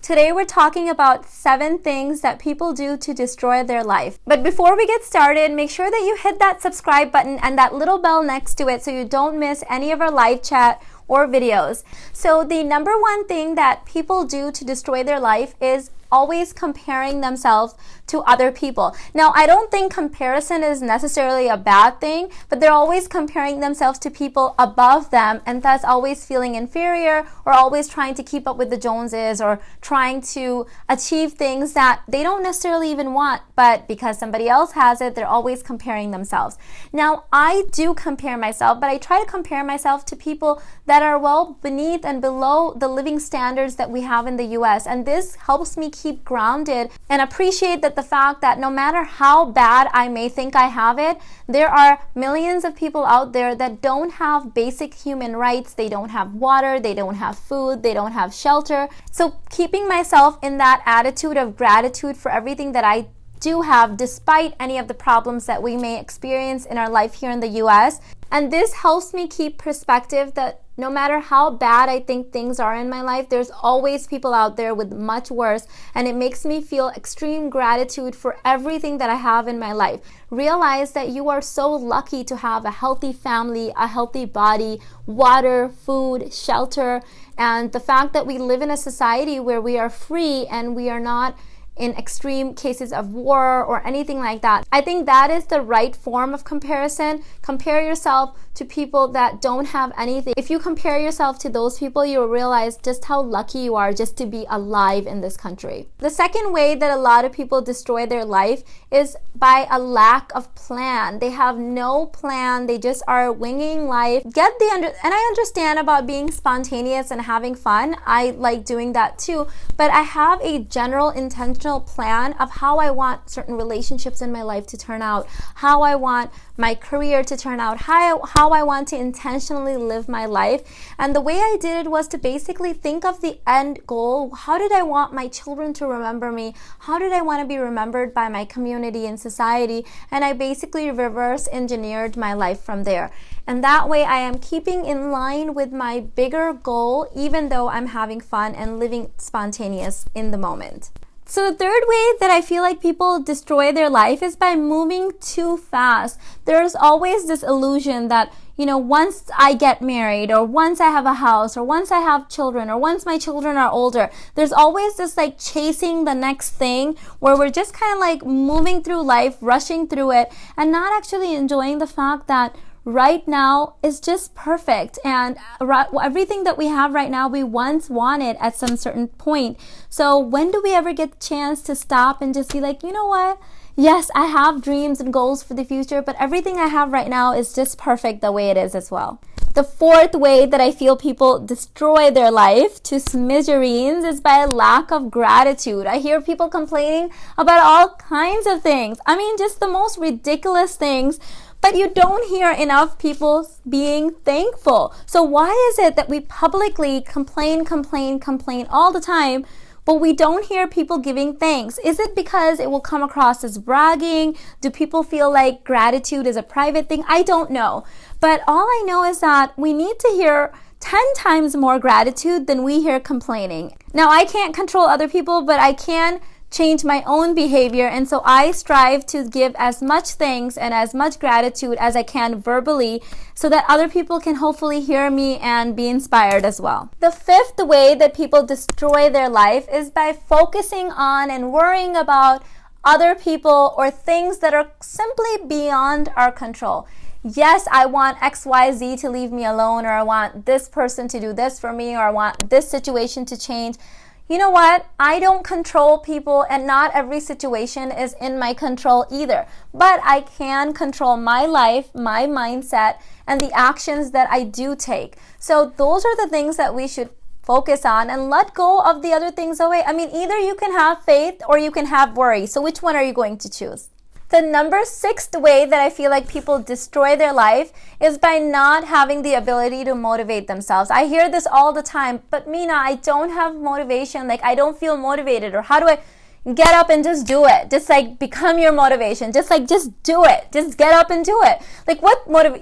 Today we're talking about 7 things that people do to destroy their life. But before we get started, make sure that you hit that subscribe button and that little bell next to it so you don't miss any of our live chat or videos. So the number one thing that people do to destroy their life is always comparing themselves to other people. Now, I don't think comparison is necessarily a bad thing, but they're always comparing themselves to people above them, and thus always feeling inferior or always trying to keep up with the Joneses or trying to achieve things that they don't necessarily even want, but because somebody else has it, they're always comparing themselves. Now, I do compare myself, but I try to compare myself to people that are well beneath and below the living standards that we have in the US, and this helps me keep grounded and appreciate that the fact that no matter how bad I may think I have it, there are millions of people out there that don't have basic human rights. They don't have water, they don't have food, they don't have shelter. So keeping myself in that attitude of gratitude for everything that I do have, despite any of the problems that we may experience in our life here in the US. And this helps me keep perspective that no matter how bad I think things are in my life, there's always people out there with much worse, and it makes me feel extreme gratitude for everything that I have in my life. Realize that you are so lucky to have a healthy family, a healthy body, water, food, shelter, and the fact that we live in a society where we are free and we are not in extreme cases of war or anything like that. I think that is the right form of comparison. Compare yourself to people that don't have anything. If you compare yourself to those people, you'll realize just how lucky you are just to be alive in this country. The second way that a lot of people destroy their life is by a lack of plan. They have no plan. They just are winging life. And I understand about being spontaneous and having fun. I like doing that too, but I have a general intentional plan of how I want certain relationships in my life to turn out, how I want my career to turn out, how I want to intentionally live my life. And the way I did it was to basically think of the end goal. How did I want my children to remember me? How did I want to be remembered by my community and society? And I basically reverse engineered my life from there. And that way I am keeping in line with my bigger goal, even though I'm having fun and living spontaneous in the moment. So the third way that I feel like people destroy their life is by moving too fast. There's always this illusion that, once I get married, or once I have a house, or once I have children, or once my children are older, there's always this chasing the next thing where we're just kind of moving through life, rushing through it, and not actually enjoying the fact that right now is just perfect, and everything that we have right now we once wanted at some certain point. So when do we ever get the chance to stop and just be like, you know what? Yes, I have dreams and goals for the future, but everything I have right now is just perfect the way it is as well. The fourth way that I feel people destroy their life to smithereens is by a lack of gratitude. I hear people complaining about all kinds of things. I mean, just the most ridiculous things. But you don't hear enough people being thankful. So why is it that we publicly complain all the time, but we don't hear people giving thanks? Is it because it will come across as bragging? Do people feel like gratitude is a private thing? I don't know. But all I know is that we need to hear 10 times more gratitude than we hear complaining. Now, I can't control other people, but I can change my own behavior, and so I strive to give as much thanks and as much gratitude as I can verbally so that other people can hopefully hear me and be inspired as well. The fifth way that people destroy their life is by focusing on and worrying about other people or things that are simply beyond our control. Yes, I want XYZ to leave me alone, or I want this person to do this for me, or I want this situation to change. You know what? I don't control people, and not every situation is in my control either. But I can control my life, my mindset, and the actions that I do take. So those are the things that we should focus on and let go of the other things away. I mean, either you can have faith or you can have worry. So which one are you going to choose? The number 6th way that I feel like people destroy their life is by not having the ability to motivate themselves. I hear this all the time, but Meena, I don't have motivation. I don't feel motivated. Or how do I, get up and just do it. Just like become your motivation. Just do it. Just get up and do it. Like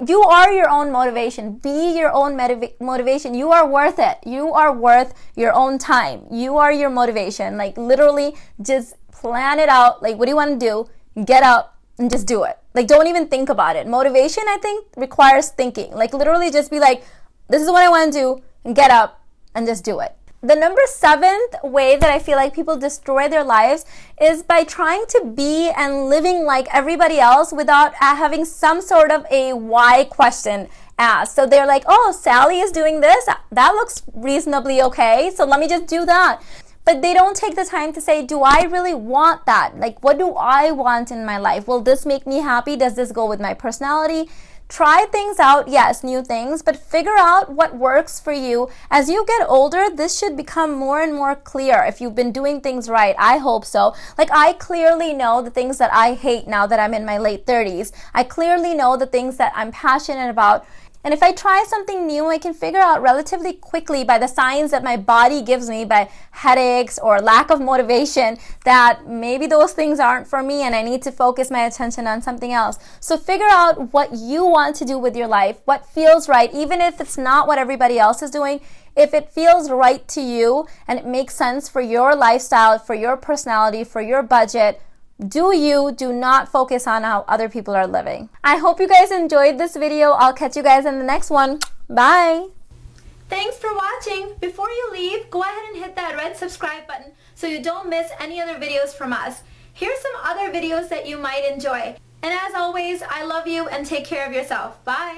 you are your own motivation. Be your own motivation. You are worth it. You are worth your own time. You are your motivation. Like literally just plan it out. Like what do you want to do? Get up and just do it. Like don't even think about it. Motivation, I think, requires thinking. Like literally just be like, this is what I want to do, and get up and just do it. The number 7th way that I feel like people destroy their lives is by trying to be and living like everybody else without having some sort of a why question asked. So they're like, oh, Sally is doing this. That looks reasonably okay. So let me just do that. But they don't take the time to say, do I really want that? Like, what do I want in my life? Will this make me happy? Does this go with my personality? Try things out, yes, new things, but figure out what works for you. As you get older, this should become more and more clear if you've been doing things right. I hope so. Like, I clearly know the things that I hate now that I'm in my late 30s. I clearly know the things that I'm passionate about. And if I try something new, I can figure out relatively quickly by the signs that my body gives me, by headaches or lack of motivation, that maybe those things aren't for me and I need to focus my attention on something else. So figure out what you want to do with your life, what feels right, even if it's not what everybody else is doing. If it feels right to you and it makes sense for your lifestyle, for your personality, for your budget, do you. Do not focus on how other people are living. I hope you guys enjoyed this video. I'll catch you guys in the next one. Bye. Thanks for watching. Before you leave, go ahead and hit that red subscribe button so you don't miss any other videos from us. Here's some other videos that you might enjoy. And as always, I love you and take care of yourself. Bye.